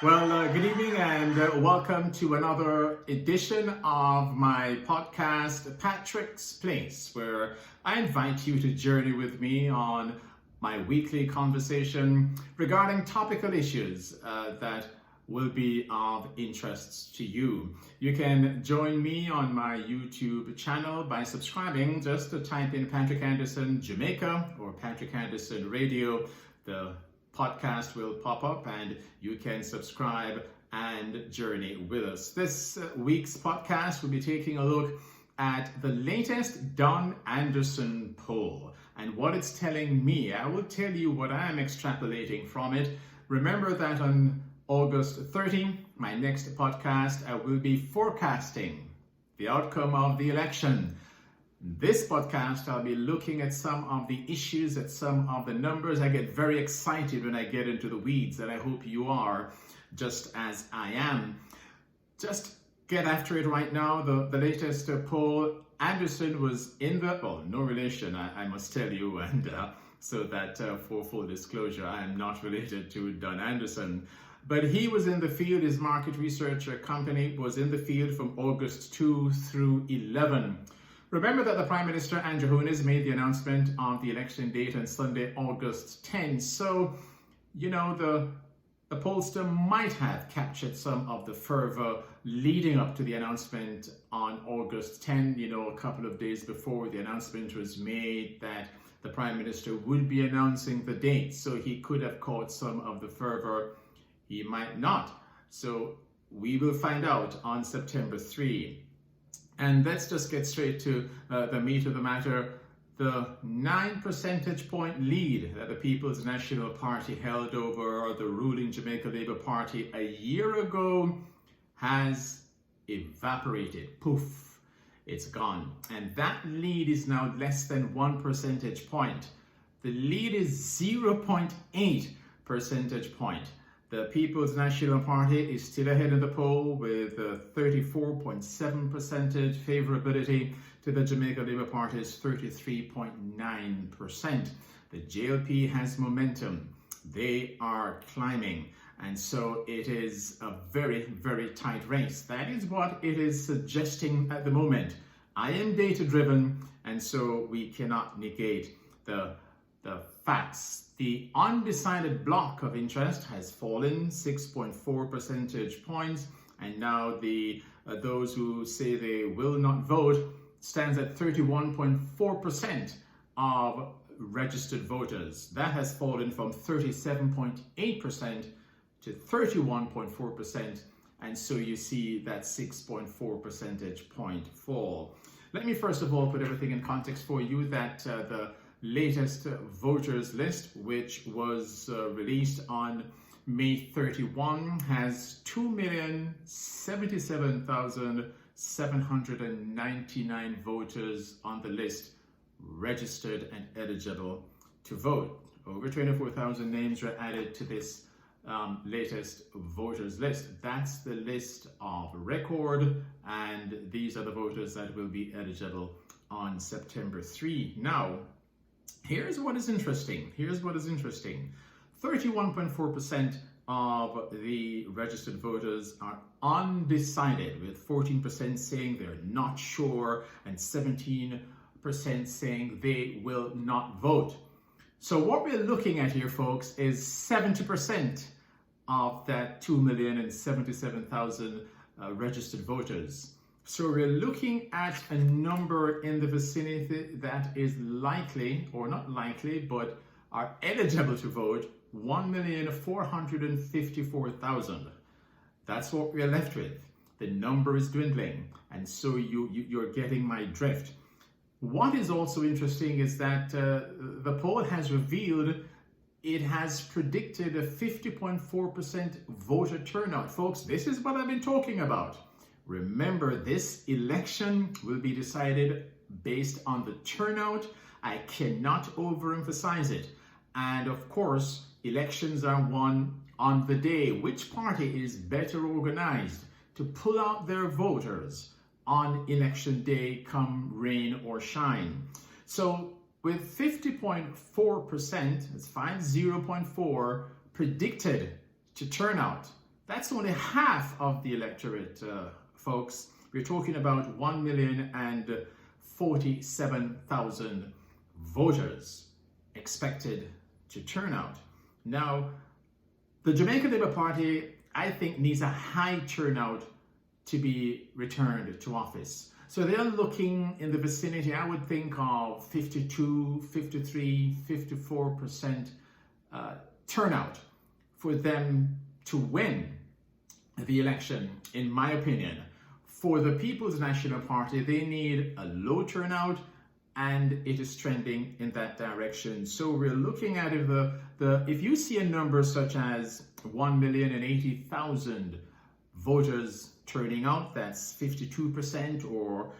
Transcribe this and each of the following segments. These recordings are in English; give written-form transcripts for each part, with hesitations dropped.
Good evening and welcome to another edition of my podcast, Patrick's Place, where I invite you to journey with me on my weekly conversation regarding topical issues that will be of interest to you. You can join me on my YouTube channel by subscribing. Just to type in Patrick Anderson Jamaica or Patrick Anderson Radio. The podcast will pop up and you can subscribe and journey with us. This week's podcast will be taking a look at the latest Don Anderson poll and what it's telling me. I will tell you what I'm extrapolating from it. Remember that on August 30, my next podcast, I will be forecasting the outcome of the election. This podcast, I'll be looking at some of the issues, at some of the numbers. I get very excited when I get into the weeds, and I hope you are, just as I am. Just get after it right now. The latest poll, Anderson was in the, no relation, I must tell you, and so that for full disclosure, I am not related to Don Anderson. But he was in the field, his market research company was in the field from August 2 through 11. Remember that the Prime Minister, Andrew Holness, made the announcement of the election date on Sunday, August 10. So, you know, the pollster might have captured some of the fervor leading up to the announcement on August 10, a couple of days before the announcement was made that the Prime Minister would be announcing the date. So he could have caught some of the fervor. He might not. So we will find out on September 3. And let's just get straight to the meat of the matter. The 9 percentage point lead that the People's National Party held over the ruling Jamaica Labour Party a year ago has evaporated. Poof, it's gone. And that lead is now less than 1 percentage point. The lead is 0.8 percentage point. The People's National Party is still ahead in the poll with 34.7% favorability to the Jamaica Labour Party's 33.9%. The JLP has momentum. They are climbing. And so it is a very, very tight race. That is what it is suggesting at the moment. I am data driven, and so we cannot negate the facts. The undecided block of interest has fallen 6.4 percentage points, and now those who say they will not vote stands at 31.4% of registered voters. That has fallen from 37.8% to 31.4%, and so you see that 6.4 percentage point fall. Let me first of all put everything in context for you that the latest voters list, which was released on May 31, has 2,077,799 voters on the list registered and eligible to vote. Over 24,000 names were added to this latest voters list. That's the list of record, and these are the voters that will be eligible on September 3. Now, here's what is interesting. 31.4% of the registered voters are undecided, with 14% saying they're not sure and 17% saying they will not vote. So what we're looking at here, folks, is 70% of that 2,077,000 registered voters. So we're looking at a number in the vicinity that is likely, or not likely, but are eligible to vote, 1,454,000. That's what we're left with. The number is dwindling, and so you're getting my drift. What is also interesting is that the poll has revealed it has predicted a 50.4% voter turnout. Folks, this is what I've been talking about. Remember, this election will be decided based on the turnout. I cannot overemphasize it. And of course, elections are won on the day. Which party is better organized to pull out their voters on election day, come rain or shine? So with 50.4%, it's 50.4 predicted to turn out, That's only half of the electorate, folks. We're talking about 1,047,000 voters expected to turn out. Now, the Jamaica Labour Party, I think, needs a high turnout to be returned to office. So they're looking in the vicinity, I would think, of 52, 53, 54% turnout for them to win the election, in my opinion. For the People's National Party, they need a low turnout, and it is trending in that direction. So we're looking at if you see a number such as 1,080,000 voters turning out, that's 52%, or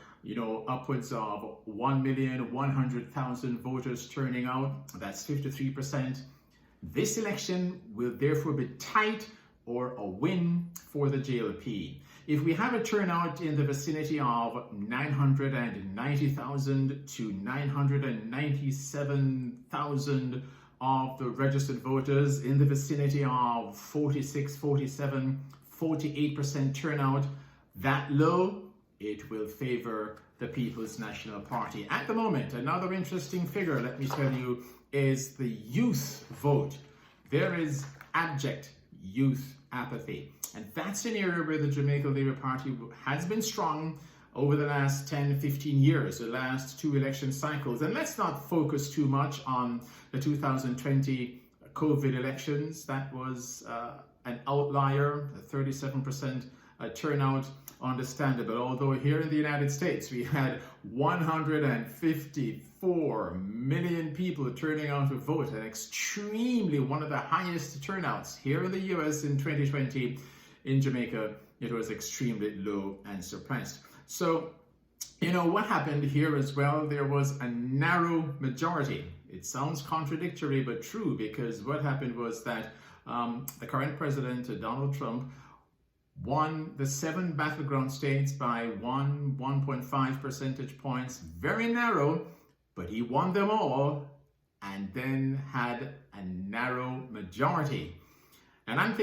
upwards of 1,100,000 voters turning out, that's 53%. This election will therefore be tight or a win for the JLP. If we have a turnout in the vicinity of 990,000 to 997,000 of the registered voters, in the vicinity of 46, 47, 48% turnout, that low, it will favor the People's National Party. At the moment, another interesting figure, let me tell you, is the youth vote. There is abject youth apathy. And that's an area where the Jamaica Labour Party has been strong over the last 10, 15 years, the last two election cycles. And let's not focus too much on the 2020 COVID elections. That was an outlier, a 37% turnout, understandable. Although here in the United States, we had 154 million people turning out to vote, and extremely one of the highest turnouts. Here in the US in 2020, in Jamaica, it was extremely low and suppressed. So, what happened here as well, there was a narrow majority. It sounds contradictory, but true, because what happened was that the current president, Donald Trump, won the 7 battleground states by 1.5 percentage points. Very narrow, but he won them all and then had a narrow majority. And I'm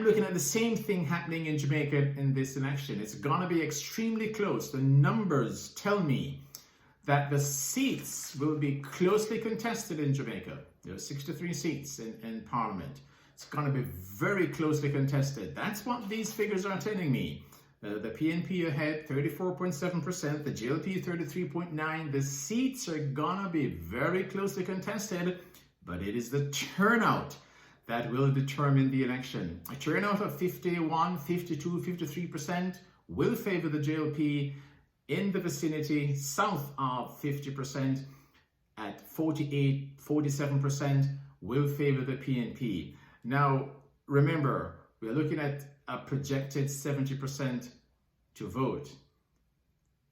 looking at the same thing happening in Jamaica in this election. It's gonna be extremely close. The numbers tell me that the seats will be closely contested in Jamaica. There are 63 seats in Parliament. It's going to be very closely contested. That's what these figures are telling me. The PNP ahead, 34.7%, the JLP 33.9%. The seats are going to be very closely contested, but it is the turnout that will determine the election. A turnout of 51, 52, 53% will favor the JLP, in the vicinity south of 50%, at 48, 47% will favor the PNP. Now, remember, we're looking at a projected 70% to vote.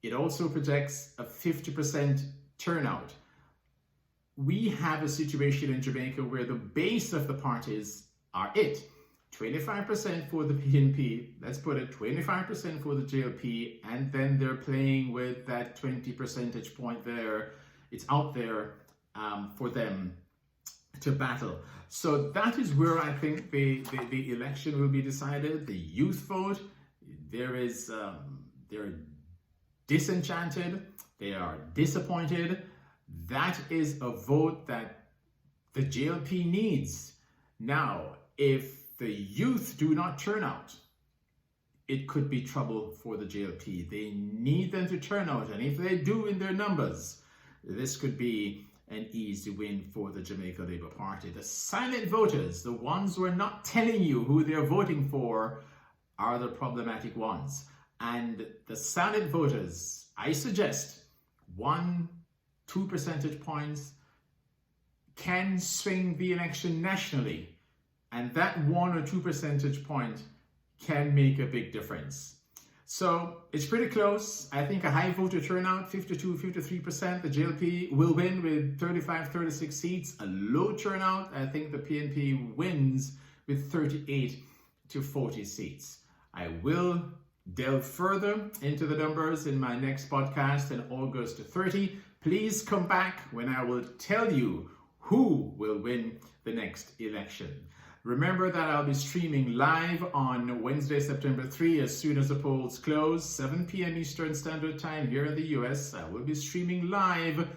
It also projects a 50% turnout. We have a situation in Jamaica where the base of the parties are 25% for the PNP, let's put it 25% for the JLP, and then they're playing with that 20 percentage point there. It's out there for them to battle. So that is where I think the election will be decided. The youth vote, they're disenchanted, they are disappointed. That is a vote that the JLP needs. Now, if the youth do not turn out, it could be trouble for the JLP. They need them to turn out, and if they do in their numbers, this could be an easy win for the Jamaica Labour Party. The silent voters, the ones who are not telling you who they're voting for, are the problematic ones. And the silent voters, I suggest 1-2 percentage points can swing the election nationally. And that 1 or 2 percentage point can make a big difference. So it's pretty close. I think a high voter turnout, 52, 53%. The JLP will win with 35, 36 seats. A low turnout, I think the PNP wins with 38 to 40 seats. I will delve further into the numbers in my next podcast on August 30. Please come back when I will tell you who will win the next election. Remember that I'll be streaming live on Wednesday, September 3, as soon as the polls close, 7 p.m. Eastern Standard Time here in the US. I will be streaming live,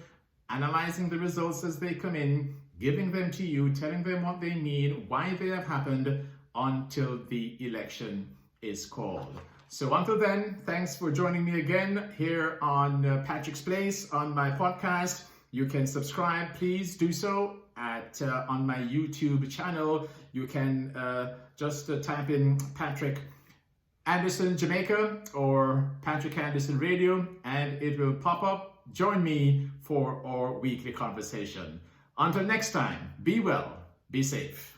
analyzing the results as they come in, giving them to you, telling them what they mean, why they have happened, until the election is called. So until then, thanks for joining me again here on Patrick's Place on my podcast. You can subscribe, please do so at on my YouTube channel. You can just type in Patrick Anderson Jamaica or Patrick Anderson Radio and it will pop up. Join me for our weekly conversation. Until next time, be well, be safe.